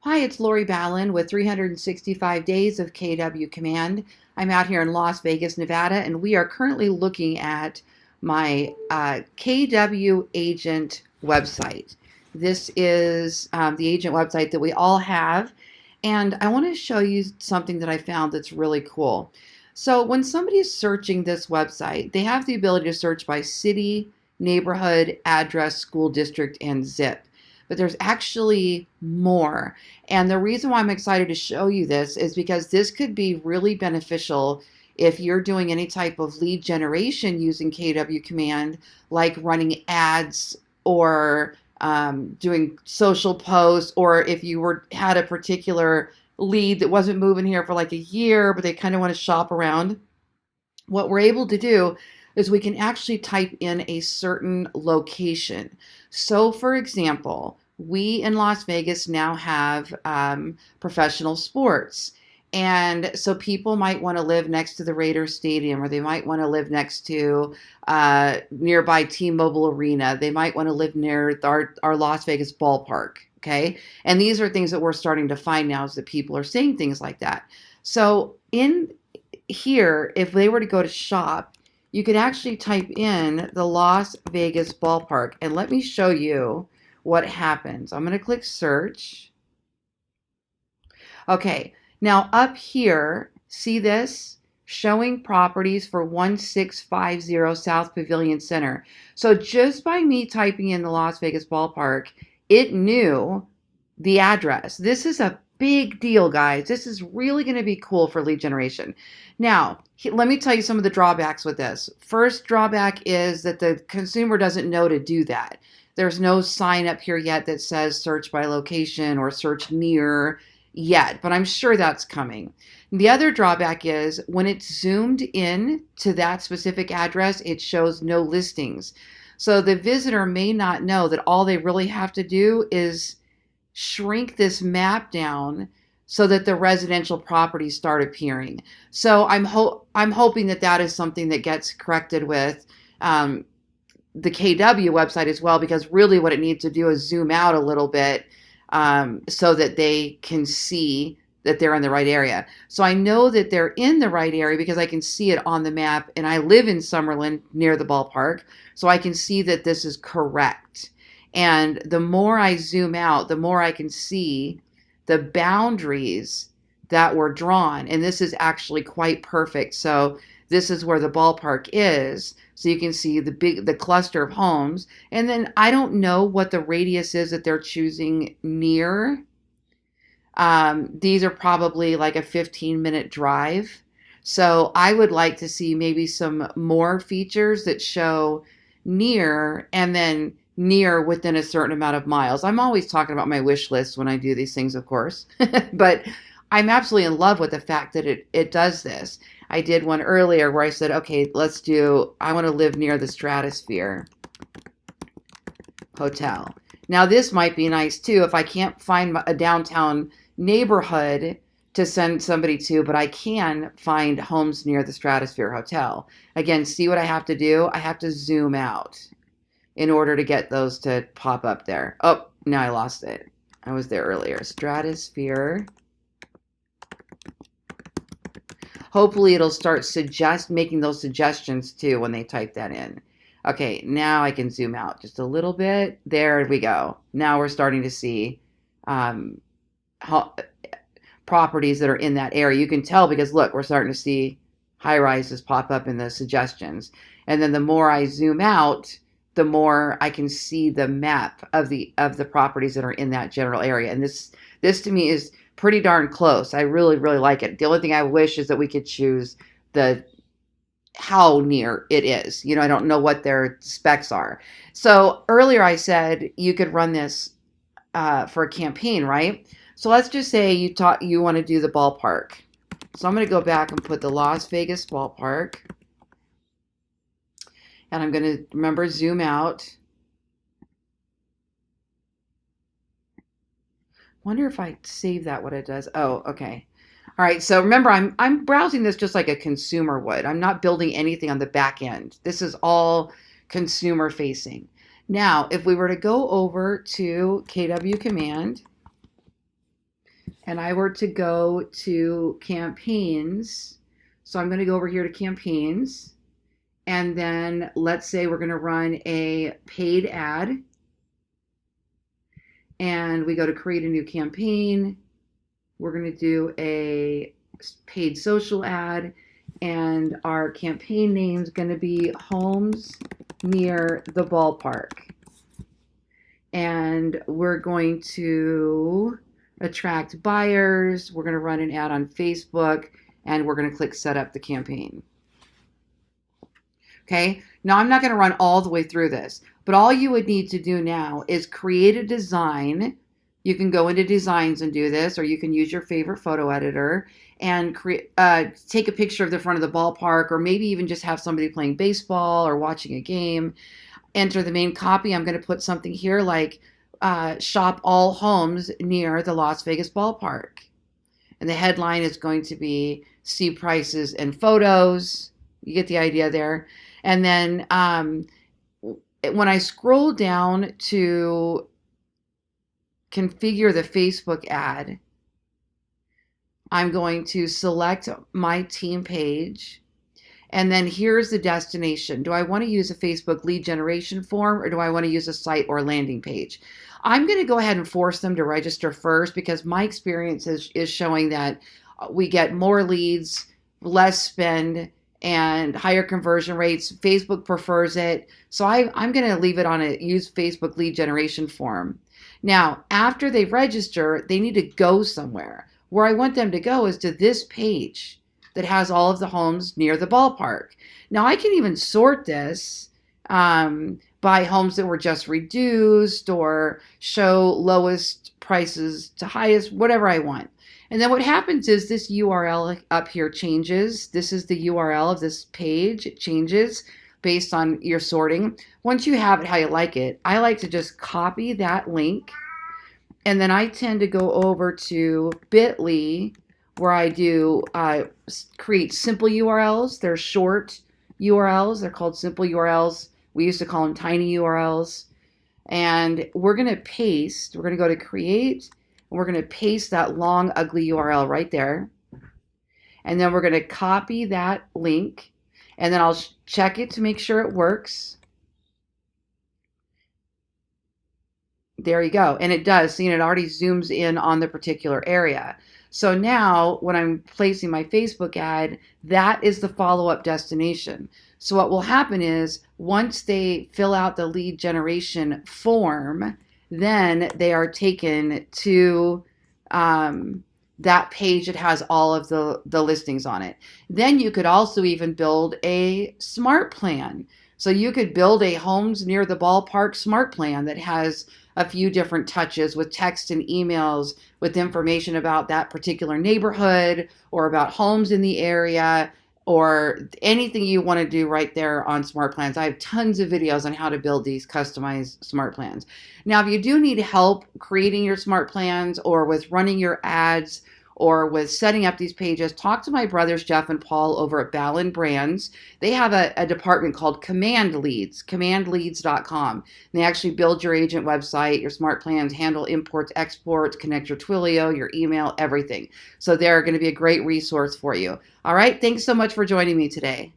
Hi, it's Lori Ballen with 365 Days of KW Command. I'm out here in Las Vegas, Nevada, and we are currently looking at my KW agent website. This is the agent website that we all have, and I want to show you something that I found that's really cool. So, when somebody is searching this website, they have the ability to search by city, neighborhood, address, school district, and zip. But there's actually more. And the reason why I'm excited to show you this is because this could be really beneficial if you're doing any type of lead generation using KW Command, like running ads or doing social posts, or if you had a particular lead that wasn't moving here for like a year, but they kind of want to shop around. What we're able to do is we can actually type in a certain location. So, for example, we in Las Vegas now have professional sports. And so people might want to live next to the Raiders Stadium, or they might want to live next to nearby T-Mobile Arena. They might want to live near our Las Vegas ballpark. Okay. And these are things that we're starting to find now is that people are saying things like that. So in here, if they were to go to shop, you could actually type in the Las Vegas ballpark. And let me show you what happens. I'm going to click search. Okay, now up here, see this? Showing properties for 1650 South Pavilion Center. So just by me typing in the Las Vegas ballpark, it knew the address. This is a big deal, guys. This is really going to be cool for lead generation. Now, let me tell you some of the drawbacks with this. First drawback is that the consumer doesn't know to do that. There's no sign up here yet that says search by location or search near yet, but I'm sure that's coming. The other drawback is when it's zoomed in to that specific address, it shows no listings. So the visitor may not know that all they really have to do is shrink this map down so that the residential properties start appearing. So I'm hoping that that is something that gets corrected with the KW website as well, because really what it needs to do is zoom out a little bit so that they can see that they're in the right area. So I know that they're in the right area because I can see it on the map, and I live in Summerlin near the ballpark, so I can see that this is correct. And the more I zoom out, the more I can see the boundaries that were drawn. And this is actually quite perfect. So this is where the ballpark is. So you can see the cluster of homes. And then I don't know what the radius is that they're choosing near. These are probably like a 15-minute drive. So I would like to see maybe some more features that show near and then near within a certain amount of miles. I'm always talking about my wish list when I do these things, of course, but I'm absolutely in love with the fact that it does this. I did one earlier where I said, okay, I want to live near the Stratosphere Hotel. Now this might be nice too if I can't find a downtown neighborhood to send somebody to, but I can find homes near the Stratosphere Hotel. Again, see what I have to do? I have to zoom out in order to get those to pop up there. Oh, now I lost it. I was there earlier. Stratosphere. Hopefully it'll start making those suggestions too when they type that in. Okay, now I can zoom out just a little bit. There we go. Now we're starting to see properties that are in that area. You can tell because look, we're starting to see high rises pop up in the suggestions. And then the more I zoom out, the more I can see the map of the properties that are in that general area. And this to me is pretty darn close. I really, really like it. The only thing I wish is that we could choose how near it is. I don't know what their specs are. So earlier I said you could run this for a campaign, right? So let's just say you want to do the ballpark. So I'm going to go back and put the Las Vegas ballpark. And I'm going to, remember, zoom out. Wonder if I save that, what it does. Oh, okay. All right, so remember, I'm browsing this just like a consumer would. I'm not building anything on the back end. This is all consumer facing. Now, if we were to go over to KW Command, and I were to go to campaigns, so I'm going to go over here to campaigns, and then let's say we're going to run a paid ad, and we go to create a new campaign. We're going to do a paid social ad, and our campaign name is going to be Homes Near the Ballpark. And we're going to attract buyers. We're going to run an ad on Facebook, and we're going to click set up the campaign. Okay, now I'm not going to run all the way through this, but all you would need to do now is create a design. You can go into designs and do this, or you can use your favorite photo editor and take a picture of the front of the ballpark, or maybe even just have somebody playing baseball or watching a game. Enter the main copy. I'm going to put something here like shop all homes near the Las Vegas ballpark. And the headline is going to be see prices and photos. You get the idea there. And then when I scroll down to configure the Facebook ad, I'm going to select my team page. And then here's the destination. Do I want to use a Facebook lead generation form, or do I want to use a site or landing page? I'm going to go ahead and force them to register first, because my experience is showing that we get more leads, less spend, and higher conversion rates. Facebook prefers it. So I'm going to leave it on a use Facebook lead generation form. Now, after they register, they need to go somewhere. Where I want them to go is to this page that has all of the homes near the ballpark. Now, I can even sort this by homes that were just reduced, or show lowest prices to highest, whatever I want. And then what happens is this URL up here changes. This is the URL of this page. It changes based on your sorting. Once you have it how you like it, I like to just copy that link. And then I tend to go over to bit.ly, where I do create simple URLs. They're short URLs. They're called simple URLs. We used to call them tiny URLs. And we're going to paste. We're going to go to create. And we're going to paste that long, ugly URL right there. And then we're going to copy that link. And then I'll check it to make sure it works. There you go. And it does. See, it already zooms in on the particular area. So now when I'm placing my Facebook ad, that is the follow-up destination. So what will happen is once they fill out the lead generation form, then they are taken to that page that has all of the listings on it. Then you could also even build a smart plan. So you could build a homes near the ballpark smart plan that has a few different touches with text and emails with information about that particular neighborhood, or about homes in the area, or anything you want to do right there on smart plans. I have tons of videos on how to build these customized smart plans. Now, if you do need help creating your smart plans, or with running your ads, or with setting up these pages, talk to my brothers, Jeff and Paul, over at Ballen Brands. They have a department called Command Leads, commandleads.com. They actually build your agent website, your smart plans, handle imports, exports, connect your Twilio, your email, everything. So they're going to be a great resource for you. All right. Thanks so much for joining me today.